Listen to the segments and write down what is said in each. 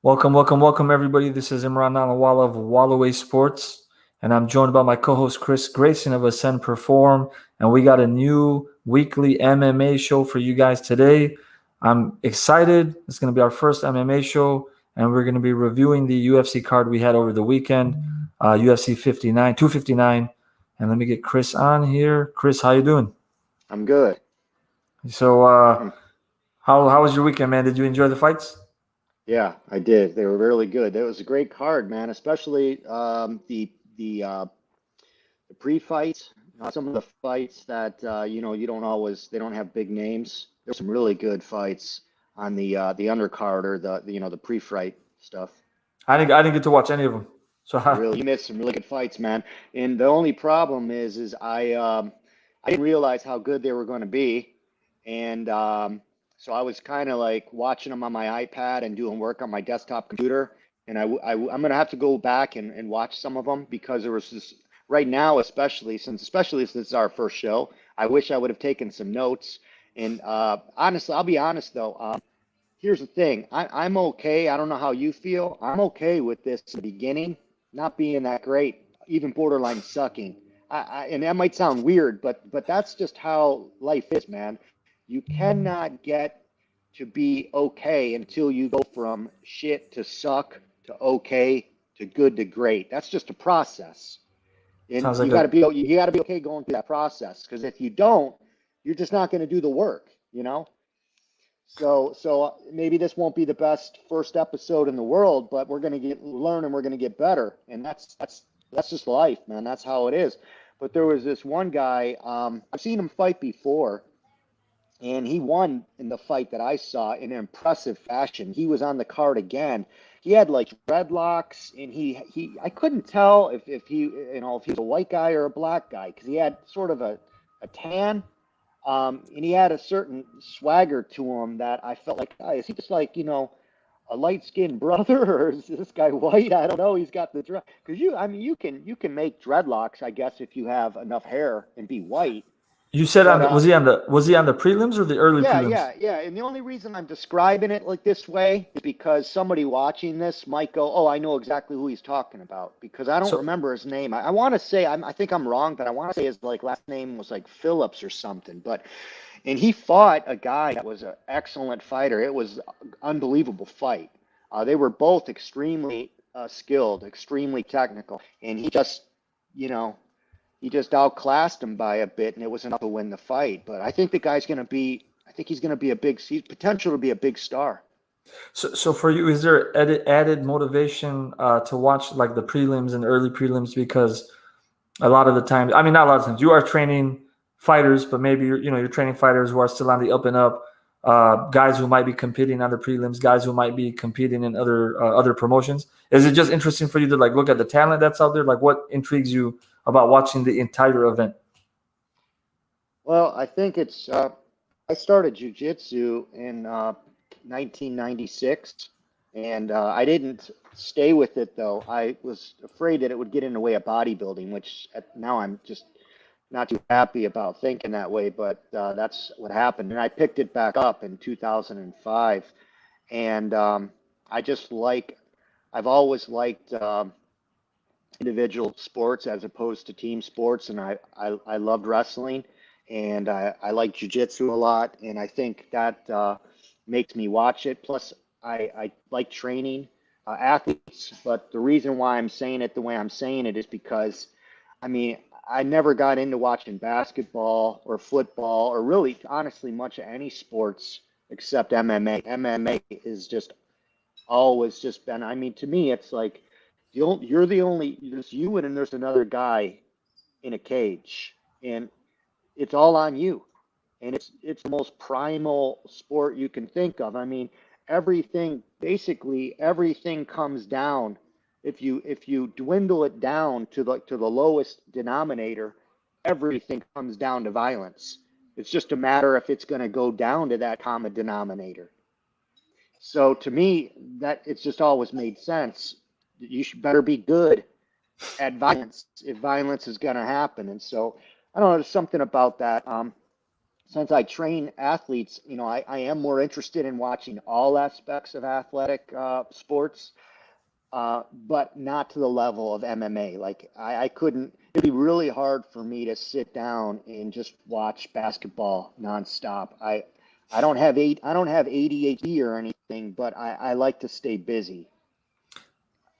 Welcome, everybody. This is Imran Nalawala of Wallaway Sports, and I'm joined by my co-host Chris Grayson of Ascend Perform, and we got a new weekly MMA show for you guys today. I'm excited. It's going to be our first MMA show, and we're going to be reviewing the UFC card we had over the weekend, UFC 259. And let me get Chris on here. Chris, how you doing? I'm good. So, Hmm. how was your weekend, man? Did you enjoy the fights? Yeah, I did. They were really good. It was a great card, man. Especially the the pre-fights. Some of the fights that you don't always they don't have big names. There's some really good fights on the undercard or the pre-fight stuff. I didn't get to watch any of them. So, You missed some really good fights, man. And the only problem is I didn't realize how good they were going to be, and so I was kind of like watching them on my iPad and doing work on my desktop computer. And I'm gonna have to go back and watch some of them because there was this right now, especially since it's our first show. I wish I would have taken some notes. And honestly, I'll be honest though. Here's the thing. I'm okay. I don't know how you feel. I'm okay with this in the beginning not being that great, even borderline sucking. And that might sound weird, but that's just how life is, man. You cannot get to be okay until you go from shit to suck to okay to good to great. That's just a process, and sounds like a you got to be okay going through that process. Because if you don't, you're just not going to do the work, you know. So maybe this won't be the best first episode in the world, but we're gonna learn and we're gonna get better, and that's just life, man. That's how it is. But there was this one guy. I've seen him fight before, and he won in the fight that I saw in an impressive fashion. He was on the card again. He had like dreadlocks, and he I couldn't tell if he if he was a white guy or a black guy because he had sort of a tan, and he had a certain swagger to him that I felt like, is he just like, a light skinned brother, or is this guy white? I don't know. He's got the dread because I mean, you can make dreadlocks, I guess, if you have enough hair and be white. You said But was he on the prelims or the early yeah, prelims? yeah. And the only reason I'm describing it like this way is because somebody watching this might go, "Oh, I know exactly who he's talking about," because I don't So remember his name. I want to say, I think I'm wrong, but I want to say his like last name was like Phillips or something. But and he fought a guy that was an excellent fighter. It was an unbelievable fight. They were both extremely skilled, extremely technical, and you know, he just outclassed him by a bit, and it was enough to win the fight. But I think he's going to be he's potential to be a big star. so for you, is there added motivation to watch like the prelims and early prelims because a lot of the times, I mean, not a lot of times, you are training fighters, but maybe you're training fighters who are still on the up and up, guys who might be competing on the prelims, guys who might be competing in other promotions. Is it just interesting for you to like look at the talent that's out there? Like, what intrigues you about watching the entire event? Well, I think it's. I started jujitsu in 1996, and I didn't stay with it though. I was afraid that it would get in the way of bodybuilding, which now I'm just not too happy about thinking that way. But that's what happened, and I picked it back up in 2005, and I just like. I've always liked individual sports as opposed to team sports, and I loved wrestling, and I like jujitsu a lot, and I think that makes me watch it. Plus, I like training athletes, but the reason why I'm saying it the way I'm saying it is because, I mean, I never got into watching basketball or football or really, honestly, much of any sports except MMA. MMA is just always just been. I mean, to me, it's like you're the only. There's you and then there's another guy in a cage, and it's all on you. And it's the most primal sport you can think of. I mean, basically everything comes down. If you dwindle it down to the lowest denominator, everything comes down to violence. It's just a matter if it's going to go down to that common denominator. So to me, that it's just always made sense. You should better be good at violence if violence is going to happen. And so I don't know, there's something about that. since I train athletes, I am more interested in watching all aspects of athletic sports, but not to the level of MMA. Like I couldn't. It'd be really hard for me to sit down and just watch basketball nonstop. I don't have ADHD or anything, but I like to stay busy.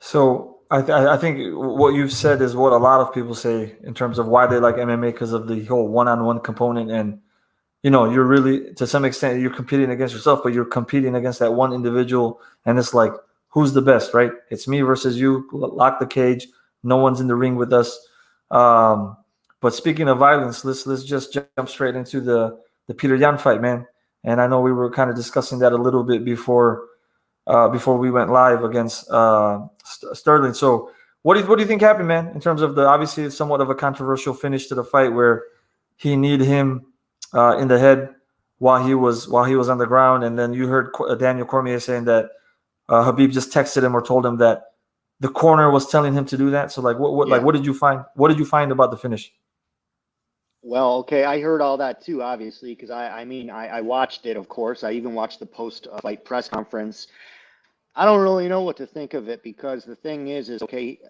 So I think what you've said is what a lot of people say in terms of why they like MMA because of the whole one-on-one component, and you're really to some extent you're competing against yourself, but you're competing against that one individual, and it's like who's the best, right? It's me versus you. Lock the cage. No one's in the ring with us. Um, but speaking of violence, let's just jump straight into the Peter Yan fight, man. And I know we were kind of discussing that a little bit before we went live against Sterling. So what do you think happened, man? In terms of the obviously it's somewhat of a controversial finish to the fight where he kneed him in the head while he was on the ground, and then you heard Daniel Cormier saying that Habib just texted him or told him that the corner was telling him to do that. So like Yeah. what did you find? What did you find about the finish? Well, okay, I heard all that too, obviously, because I watched it, of course. I even watched the post-fight press conference. I don't really know what to think of it because the thing is okay.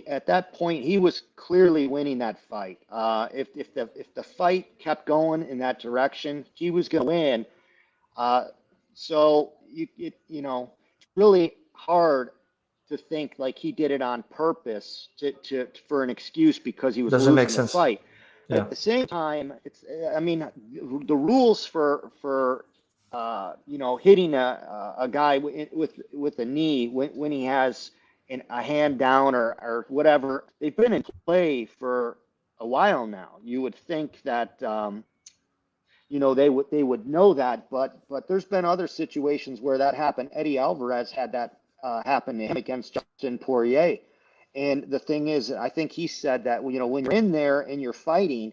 At that point, he was clearly winning that fight. If the fight kept going in that direction, he was going to win. Uh, so it's really hard to think like he did it on purpose for an excuse because he was Doesn't make losing the sense. fight. Yeah. At the same time, I mean, the rules for hitting a guy with a knee when he has a hand down or whatever, they've been in play for a while now. You would think that they would know that, but there's been other situations where that happened. Eddie Alvarez had that happen to him against Justin Poirier. And the thing is, I think he said that when you're in there and you're fighting,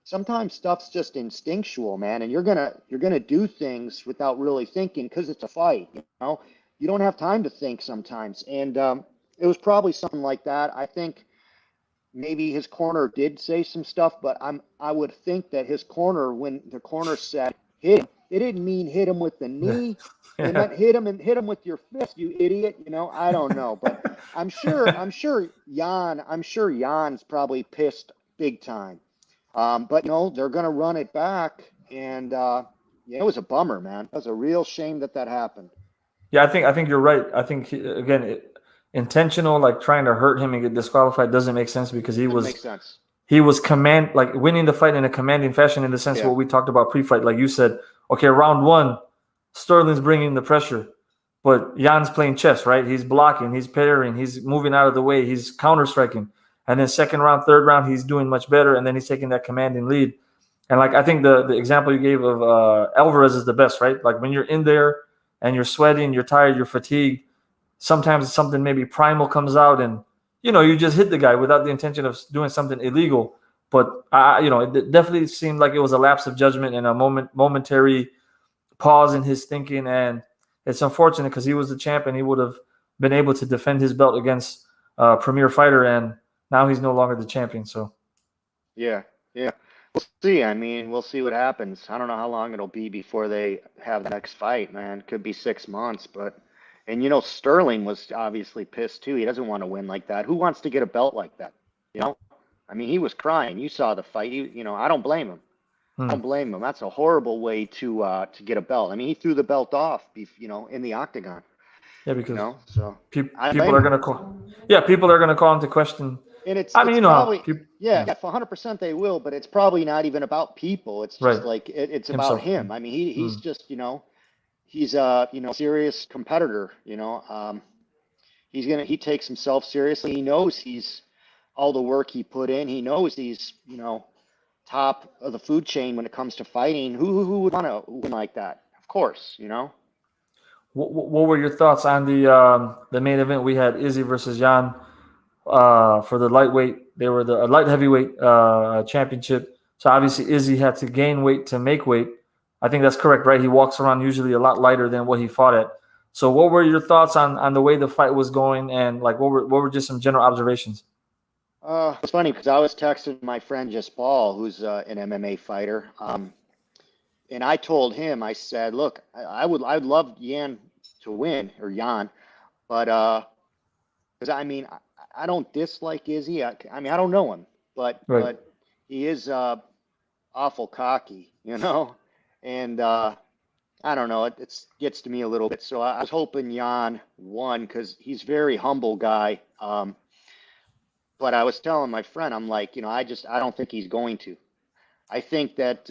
sometimes stuff's just instinctual, man, and you're gonna do things without really thinking because it's a fight. You don't have time to think sometimes, and it was probably something like that. I think maybe his corner did say some stuff, but I would think that his corner, when the corner said hit him, it didn't mean hit him with the knee. It Yeah. meant hit him with your fist, you idiot. I don't know, but I'm sure Jan's probably pissed big time. But they're gonna run it back, and yeah, it was a bummer, man. It was a real shame that happened. Yeah, I think you're right. I think again, intentional like trying to hurt him and get disqualified doesn't make sense because he Doesn't make was sense. he was like winning the fight in a commanding fashion in the sense Yeah, what we talked about pre-fight. Like you said, okay, round one, Sterling's bringing the pressure, but Jan's playing chess, right? He's blocking, he's parrying, he's moving out of the way, he's counter striking, and then second round, third round, he's doing much better, and then he's taking that commanding lead. And like I think the example you gave of Alvarez is the best, right? Like when you're in there and you're sweating, you're tired, you're fatigued. Sometimes something maybe primal comes out, and you just hit the guy without the intention of doing something illegal. But it definitely seemed like it was a lapse of judgment and a momentary pause in his thinking, and it's unfortunate because he was the champ and he would have been able to defend his belt against a premier fighter, and now he's no longer the champion. So yeah, yeah. We'll see. I mean, we'll see what happens. I don't know how long it'll be before they have the next fight, man. Could be 6 months, but and Sterling was obviously pissed too. He doesn't want to win like that. Who wants to get a belt like that? You know? I mean, he was crying. You saw the fight. I don't blame him. I don't hmm. blame him. That's a horrible way to get a belt. I mean, he threw the belt off, in the octagon. Yeah, because So I people blame are him. gonna call. Yeah, people are gonna call into question. And it's I mean, it's probably people, yeah, yeah, yeah, for 100% they will, but it's probably not even about people. It's right. just like it's about Himself. him. I mean, he's Mm. just he's a serious competitor. He takes himself seriously. He knows he's all the work he put in. He knows he's top of the food chain when it comes to fighting. Who would want to win like that? Of course. What were your thoughts on the main event? We had Izzy versus Jan for the lightweight. They were the light heavyweight championship. So obviously Izzy had to gain weight to make weight. I think that's correct, right? He walks around usually a lot lighter than what he fought at. So what were your thoughts on the way the fight was going, and like what were just some general observations? It's funny because I was texting my friend Just Paul, who's an MMA fighter. and I told him, I said, look, I'd love Yan to win, or Jan, but because I mean, I don't dislike Izzy. I mean, I don't know him, Right. but he is awful cocky, you know, and I don't know, it gets to me a little bit. So I was hoping Jan won because he's a very humble guy. But I was telling my friend, I'm like, I don't think he's going to. I think that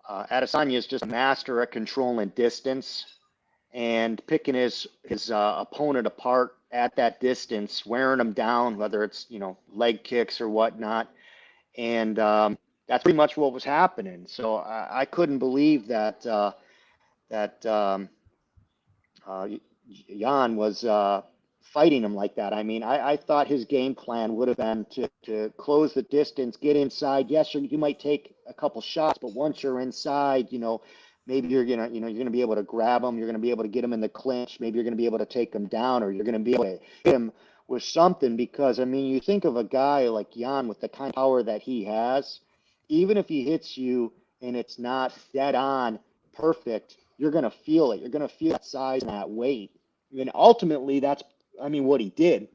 Adesanya is just a master at controlling distance and picking his opponent apart at that distance, wearing him down, whether it's leg kicks or whatnot, and that's pretty much what was happening. So I couldn't believe that uh, Jan was fighting him like that. I mean, I thought his game plan would have been to close the distance, get inside. Yes, you might take a couple shots, but once you're inside, maybe you're gonna be able to grab him. You're gonna be able to get him in the clinch. Maybe you're gonna be able to take him down, or you're gonna be able to hit him with something. Because I mean, you think of a guy like Jan with the kind of power that he has, even if he hits you and it's not dead on perfect, you're going to feel it. You're going to feel that size and that weight. And ultimately, that's, I mean, what he did.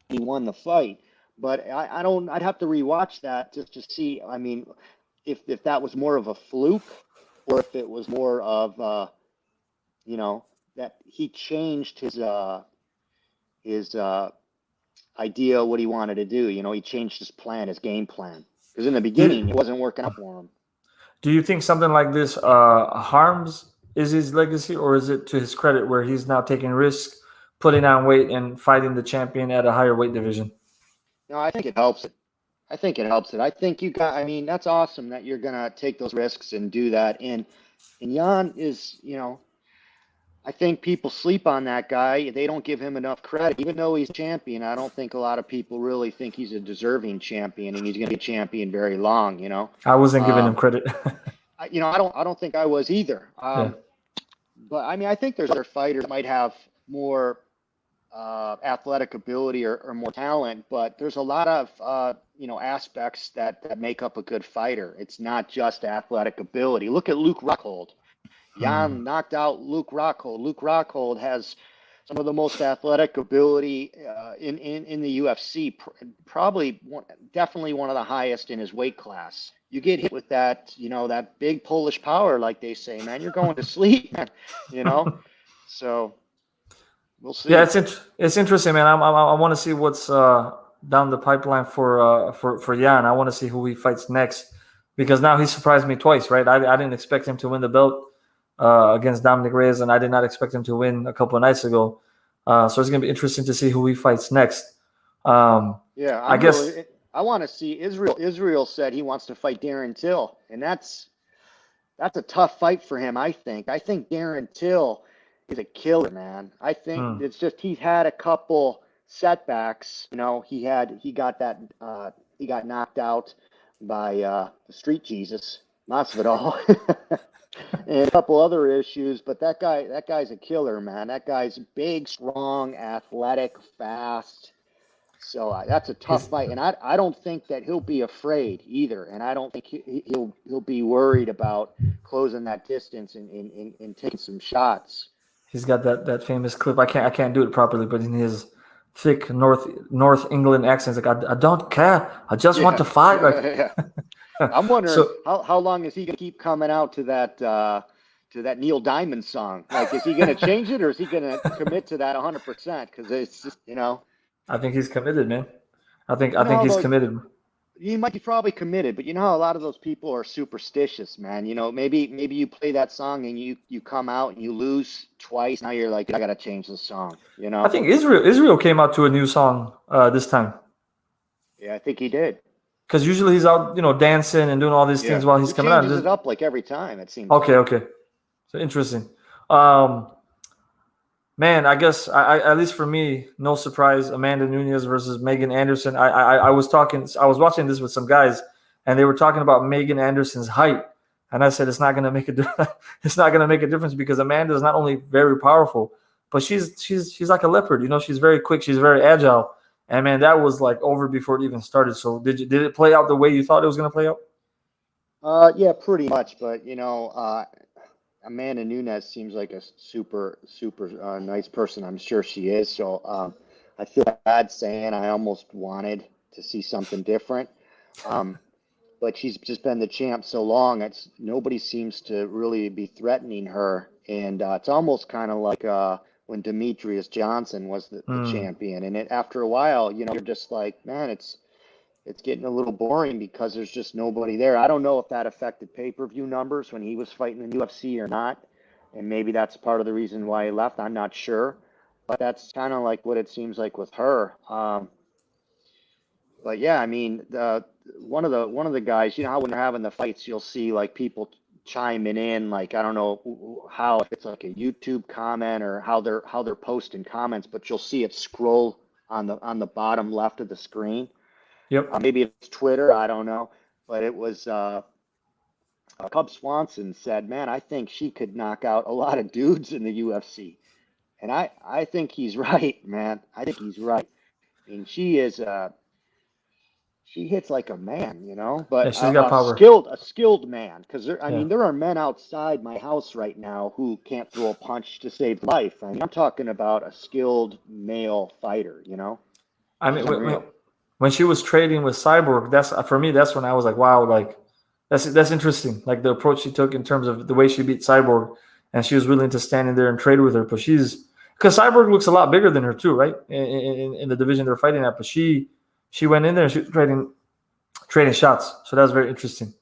He won the fight. But I don't, I'd have to rewatch that just to see, I mean, if that was more of a fluke or if it was more of, that he changed his idea what he wanted to do. He changed his plan, his game plan. Because in the beginning, it wasn't working out for him. Do you think something like this harms Izzy's legacy, or is it to his credit where he's now taking risks, putting on weight, and fighting the champion at a higher weight division? No, I think it helps it. I think it helps it. I think I mean, that's awesome that you're going to take those risks and do that. And Jan is, I think people sleep on that guy. They don't give him enough credit. Even though he's champion, I don't think a lot of people really think he's a deserving champion and he's going to be champion very long. I wasn't giving him credit. I don't think I was either. Yeah. But I mean, I think there's other fighters that might have more athletic ability or more talent, but there's a lot of aspects that make up a good fighter. It's not just athletic ability. Look at Luke Rockhold. Jan knocked out Luke Rockhold. Luke Rockhold has some of the most athletic ability in the UFC. Definitely one of the highest in his weight class. You get hit with that, that big Polish power, like they say, man, you're going to sleep, man. So we'll see. Yeah, it's interesting, man. I want to see what's down the pipeline for Jan. I want to see who he fights next, because now he surprised me twice, right? I didn't expect him to win the belt against Dominic Reyes, and I did not expect him to win a couple of nights ago. So it's going to be interesting to see who he fights next. Yeah, I guess I want to see Israel. Israel said he wants to fight Darren Till, and that's a tough fight for him. I think Darren Till is a killer, man. I think it's just he's had a couple setbacks. He got knocked out by the Street Jesus Masvidal. And a couple other issues, but that guy's a killer, man. That guy's big, strong, athletic, fast. So that's a tough fight, and I don't think that he'll be afraid either, and I don't think he'll be worried about closing that distance and taking some shots. he's got that famous clip. I can't do it properly, but in his thick North England accent, it's like I don't care. I just want to fight. Yeah. I'm wondering how long is he going to keep coming out to that Neil Diamond song? Like, is he going to change it, or is he going to commit to that 100%? Because it's just, I think he's committed, man. I think he's committed. He might be probably committed, but how a lot of those people are superstitious, man. Maybe you play that song and you come out and you lose twice. Now you're like, I got to change the song. I think Israel came out to a new song this time. Yeah, I think he did. Because usually he's out, dancing and doing all these things while he's coming out. He changes it up like every time, it seems. Okay. So interesting. Man, I guess at least for me, no surprise. Amanda Nunes versus Megan Anderson. I was watching this with some guys, and they were talking about Megan Anderson's height, and I said it's not going to make it's not going to make a difference, because Amanda is not only very powerful, but she's like a leopard. She's very quick. She's very agile. And man, that was like over before it even started. So did it play out the way you thought it was going to play out? Yeah, pretty much. But Amanda Nunes seems like a super nice person. I'm sure she is. So I feel bad saying I almost wanted to see something different. Um, but she's just been the champ so long. It's nobody seems to really be threatening her, and it's almost kind of like when Demetrius Johnson was the Mm. champion. And after a while, you're just like, man, it's getting a little boring because there's just nobody there. I don't know if that affected pay-per-view numbers when he was fighting in UFC or not, and maybe that's part of the reason why he left. I'm not sure, but that's kind of like what it seems like with her. But yeah, I mean, one of the guys, how when they're having the fights, you'll see like people chiming in, like I don't know how if it's like a YouTube comment or how they're posting comments, but you'll see it scroll on the bottom left of the screen. Yep. Maybe it's Twitter, I don't know, but it was Cub Swanson said, "Man, I think she could knock out a lot of dudes in the UFC," and I think he's right, man. I think he's right. I mean, she hits like a man, Yeah, but she's got a power. skilled man. Because I Yeah. mean, there are men outside my house right now who can't throw a punch to save life. I mean, I'm talking about a skilled male fighter. I She's mean, unreal. when she was trading with Cyborg, that's for me. That's when I was like, wow, like that's interesting. Like the approach she took in terms of the way she beat Cyborg, and she was willing to stand in there and trade with her. But she's because Cyborg looks a lot bigger than her too, right? In the division they're fighting at, but she went in there and she was trading shots. So that's very interesting.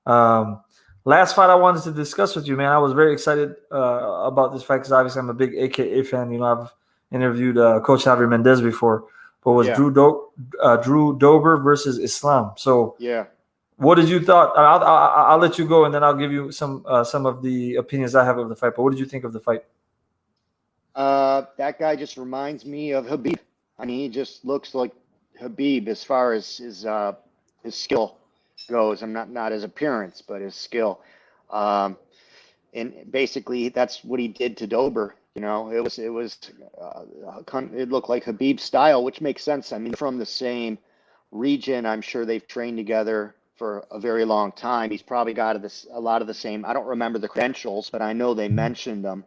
Um, Last fight I wanted to discuss with you, man. I was very excited about this fight because obviously I'm a big AKA fan. I've interviewed Coach Javier Mendez before, but was Yeah, Drew Dober versus Islam. So, yeah. what did you thought? I'll let you go, and then I'll give you some of the opinions I have of the fight. But what did you think of the fight? That guy just reminds me of Habib. I mean, he just looks like Habib as far as his skill goes. I'm not his appearance, but his skill. Um, and basically, that's what he did to Dober. It looked like Habib's style, which makes sense. I mean, from the same region, I'm sure they've trained together for a very long time. He's probably got a lot of the same. I don't remember the credentials, but I know they mentioned them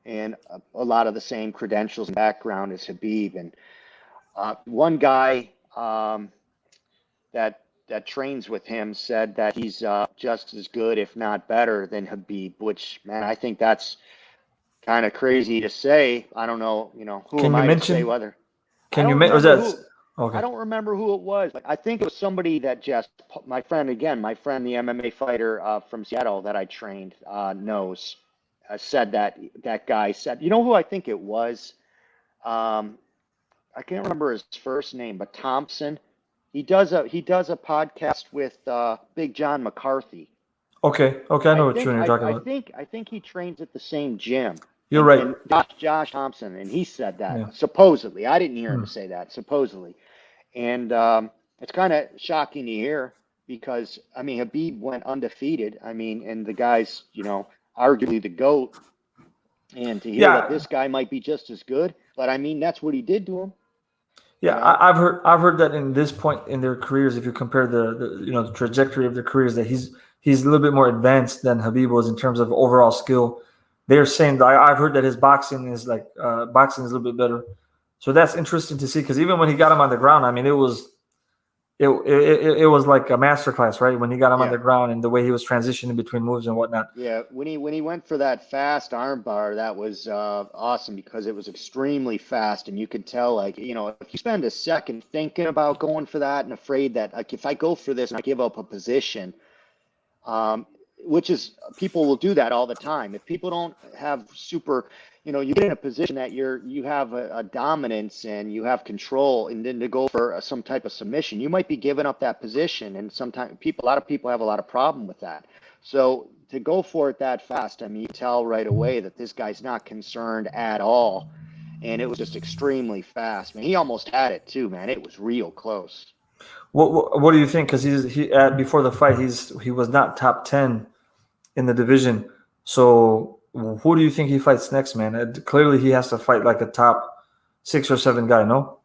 and a lot of the same credentials and background as Habib. And one guy that trains with him said that he's just as good, if not better, than Habib. Which, man, I think that's kind of crazy to say. I don't know. Who Can am you I to say mention? whether? I Can you don't was remember that who. I okay? don't remember who it was, but I think it was somebody that just my friend, the MMA fighter from Seattle that I trained, knows. Said that guy said, who I think it was? Um, I can't remember his first name, but Thompson. He does a podcast with Big John McCarthy. Okay, okay, I I know which think one you're I, talking I about. think I think he trains at the same gym. You're And right. and Josh Thompson, and he said Yeah. that supposedly. I didn't hear Hmm. him say that supposedly, and it's kind of shocking to hear because I mean Habib went undefeated. I mean, and the guy's arguably the goat, and to hear that Yeah, this guy might be just as good, but I mean that's what he did to him. You yeah, know, I've heard that in this point in their careers, if you compare the trajectory of their careers, that he's a little bit more advanced than Habib was in terms of overall skill. They're saying that I've heard that his boxing is a little bit better. So that's interesting to see because even when he got him on the ground, I mean it was like a masterclass, right? When he got him on yeah. the ground and the way he was transitioning between moves and whatnot. Yeah, when he went for that fast arm bar, that was awesome because it was extremely fast, and you could tell, like, if you spend a second thinking about going for that and afraid that, like, if I go for this and I give up a position, um, which is people will do that all the time. If people don't have you get in a position that you have a dominance and you have control, and then to go for some type of submission, you might be giving up that position, and sometimes a lot of people have a lot of problem with that. So to go for it that fast, I mean, you tell right away that this guy's not concerned at all, and it was just extremely fast. Man, he almost had it too, man. It was real close. What do you think? Because before the fight, he was not top 10 in the division. So who do you think he fights next, man? Clearly, he has to fight like a top 6 or 7 guy. No.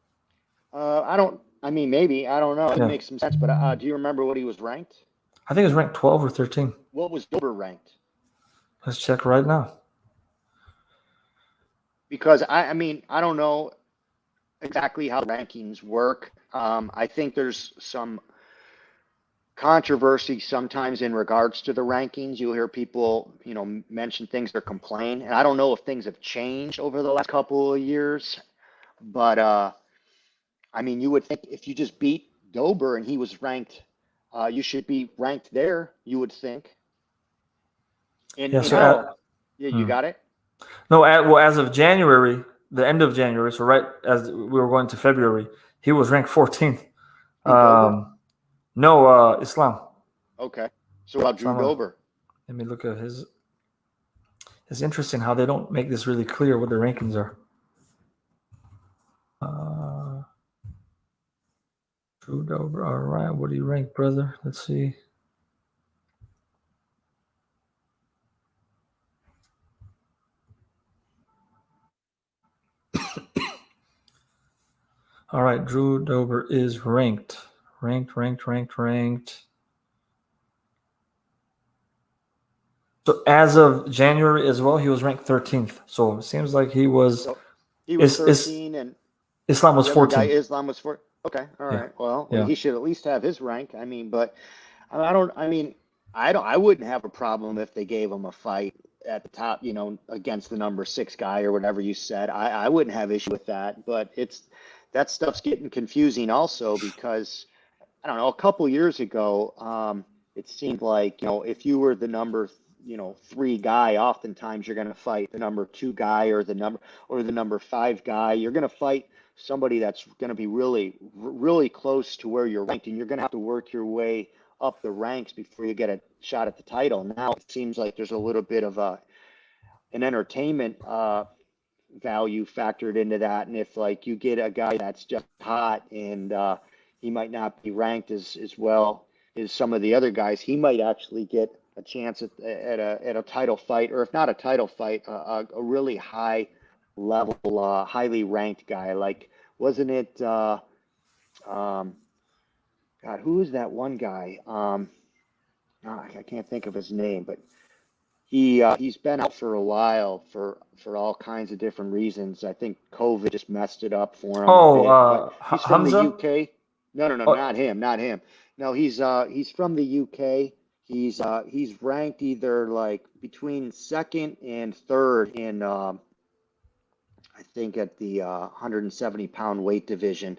I don't. I mean, maybe I don't know. It Yeah. makes some sense, but do you remember what he was ranked? I think it's ranked 12 or 13. What was Dober ranked? Let's check right now. Because I mean, I don't know exactly how the rankings work. I think there's some controversy sometimes in regards to the rankings. You'll hear people, mention things or complain, and I don't know if things have changed over the last couple of years, but I mean, you would think if you just beat Dober and he was ranked, you should be ranked there. You would think. And Yeah. and So how? Yeah, you got it. as of January, the end of January, so right as we were going to February, he was ranked 14th. Who, Dober? No, Islam. Okay. So about Drew Islam. Dober. Let me look at his. It's interesting how they don't make this really clear what the rankings are. Drew Dober. All right. What do you rank, brother? Let's see. All right. Drew Dober is ranked. Ranked. So as of January as well, he was ranked 13th. So it seems like he was. So he was 13 and Islam was the other guy, 14. Islam, was 4. Okay. All right. Well, Yeah. he should at least have his rank. I mean, but I wouldn't have a problem if they gave him a fight at the top, against the number 6 guy or whatever you said. I wouldn't have issue with that, but that stuff's getting confusing also because I don't know, a couple years ago, it seemed like, if you were the number, 3 guy, oftentimes you're going to fight the number 2 guy or the number 5 guy. You're going to fight somebody that's going to be really, really close to where you're ranked, and you're going to have to work your way up the ranks before you get a shot at the title. Now it seems like there's a little bit of an entertainment value factored into that. And if like you get a guy that's just hot and he might not be ranked as well as some of the other guys, he might actually get a chance at a title fight, or if not a title fight, a really high level, highly ranked guy. Like, wasn't it? God, who is that one guy? I can't think of his name, but he's been out for a while for all kinds of different reasons. I think COVID just messed it up for him a bit. But he's from the Hamza? UK. No, Oh, not him, not him. No, he's from the UK. He's ranked either like between second and third in I think at the 170-pound weight division,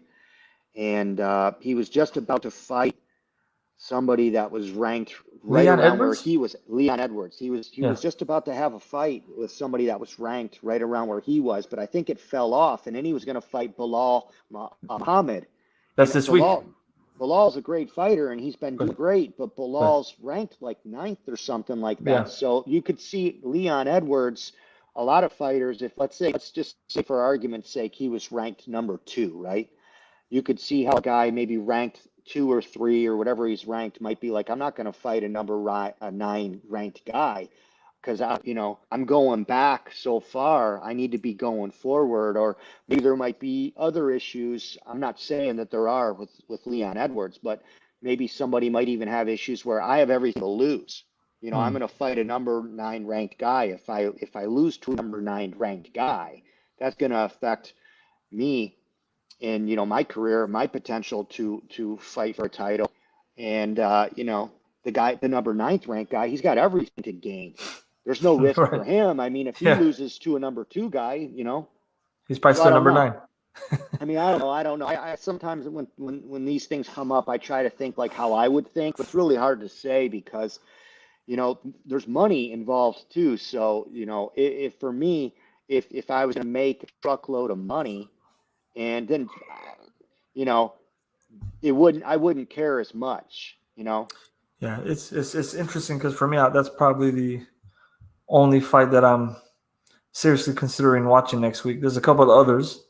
and he was just about to fight somebody that was ranked right Leon around where Edwards? he was. Leon Edwards. He was Yeah. just about to have a fight with somebody that was ranked right around where he was, but I think it fell off, and then he was going to fight Bilal Muhammad. That's And this week. Bilal's a great fighter, and he's been doing But, great, but Bilal's ranked like 9th or something like that. yeah. So you could see Leon Edwards. A lot of fighters, if let's just say for argument's sake, he was ranked number 2, right? You could see how a guy maybe ranked 2 or 3 or whatever he's ranked might be like, I'm not going to fight a 9 ranked guy because I'm going back so far. I need to be going forward, or maybe there might be other issues. I'm not saying that there are with Leon Edwards, but maybe somebody might even have issues where I have everything to lose. I'm going to fight a number 9 ranked guy. If I lose to a number 9 ranked guy, that's going to affect me in my career, my potential to fight for a title. And the number 9th ranked guy, he's got everything to gain. There's no risk Right. for him. I mean, if he Yeah. loses to a number 2 guy, He's probably So still I don't number know. 9. I mean, I don't know. I sometimes when these things come up, I try to think like how I would think. But it's really hard to say because there's money involved too. So if for me, if I was going to make a truckload of money, and then I wouldn't care as much. Yeah, it's interesting because for me, that's probably the only fight that I'm seriously considering watching next week. There's a couple of others,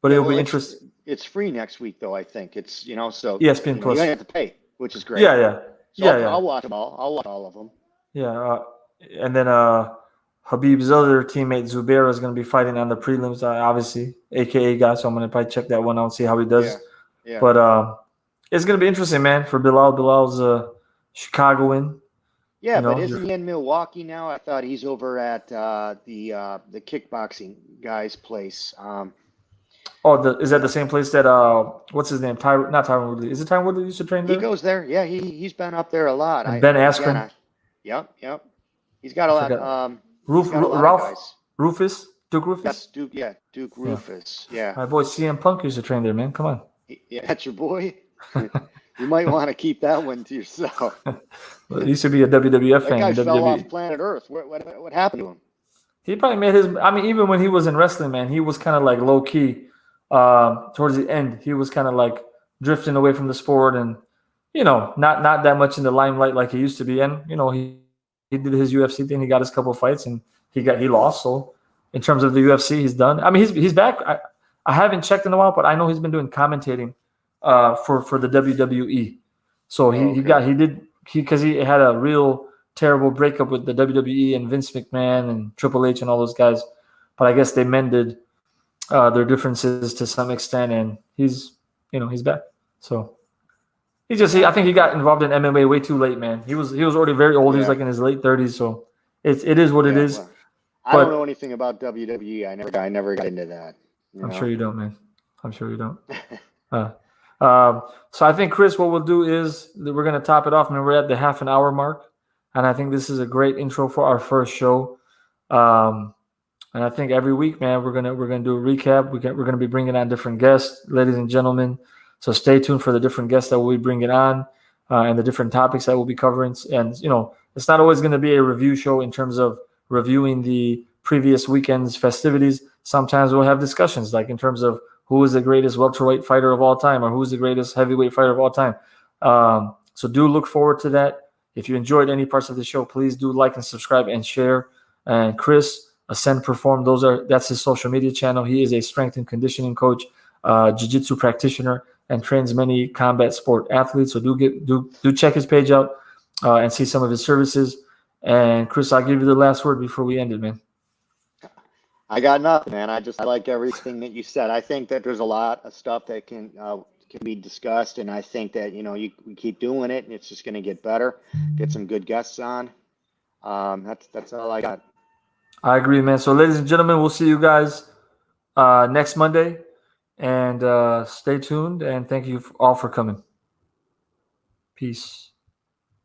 but Yeah, it'll well, be interesting. it's free next week though. I think it's so ESPN you Plus. don't have to pay, which is great. Yeah. So I'll watch them all. I'll watch all of them. Yeah, and then Habib's other teammate Zubair is going to be fighting on the prelims, obviously, aka guy. So I'm going to probably check that one out and see how he does. Yeah. But it's going to be interesting, man. For Bilal, Bilal's a Chicagoan. Yeah, You but know, isn't he in Milwaukee now? I thought he's over at the kickboxing guy's place. is that the same place that what's his name? Not Tyron Woodley. Is it Tyron Woodley used to train He there? goes there. Yeah, he's been up there a lot. And Ben Again, Askren. yep. He's got I a lot. forgot. He's got a lot of Ralph guys. Duke Yes, Rufus. Duke. Yeah, Duke Yeah, Rufus. Yeah, my boy CM Punk used to train there, man. Come on. yeah, that's your boy. You might want to keep that one to yourself. He used to be a WWF That fan guy in fell WWE. off planet Earth. What happened to him? He probably made his. I mean, even when he was in wrestling, man, he was kind of like low key. Towards the end, he was kind of like drifting away from the sport, and not that much in the limelight like he used to be. And he did his UFC thing. He got his couple fights, and he lost. So in terms of the UFC, he's done. I mean, he's back. I haven't checked in a while, but I know he's been doing commentating for the WWE. So Oh, okay. because he had a real terrible breakup with the WWE and Vince McMahon and Triple H and all those guys. But I guess they mended their differences to some extent, and he's back. So I think he got involved in MMA way too late, man. He was already very old. He was Yeah, like in his late 30s. So it is what it yeah. is. Well, I don't know But anything about WWE. I never got into that. You I'm sure know. you don't, man. I'm sure you don't. Uh, so I think, Chris, what we'll do is that we're going to top it off. Man, we're at the half an hour mark, and I think this is a great intro for our first show. And I think every week, man, we're gonna do a recap. We're gonna be bringing on different guests, ladies and gentlemen. So stay tuned for the different guests that we'll be bringing on, and the different topics that we'll be covering. And it's not always going to be a review show in terms of reviewing the previous weekend's festivities. Sometimes we'll have discussions, like in terms of who is the greatest welterweight fighter of all time, or who is the greatest heavyweight fighter of all time. So do look forward to that. If you enjoyed any parts of the show, please do like and subscribe and share. And Chris, Ascend Perform, that's his social media channel. He is a strength and conditioning coach, jiu-jitsu practitioner, and trains many combat sport athletes. So do check his page out and see some of his services. And Chris, I'll give you the last word before we end it, man. I got nothing, man. I like everything that you said. I think that there's a lot of stuff that can be discussed, and I think that we keep doing it, and it's just going to get better. Get some good guests on. That's all I got. I agree, man. So, ladies and gentlemen, we'll see you guys next Monday, and stay tuned. And thank you all for coming. Peace.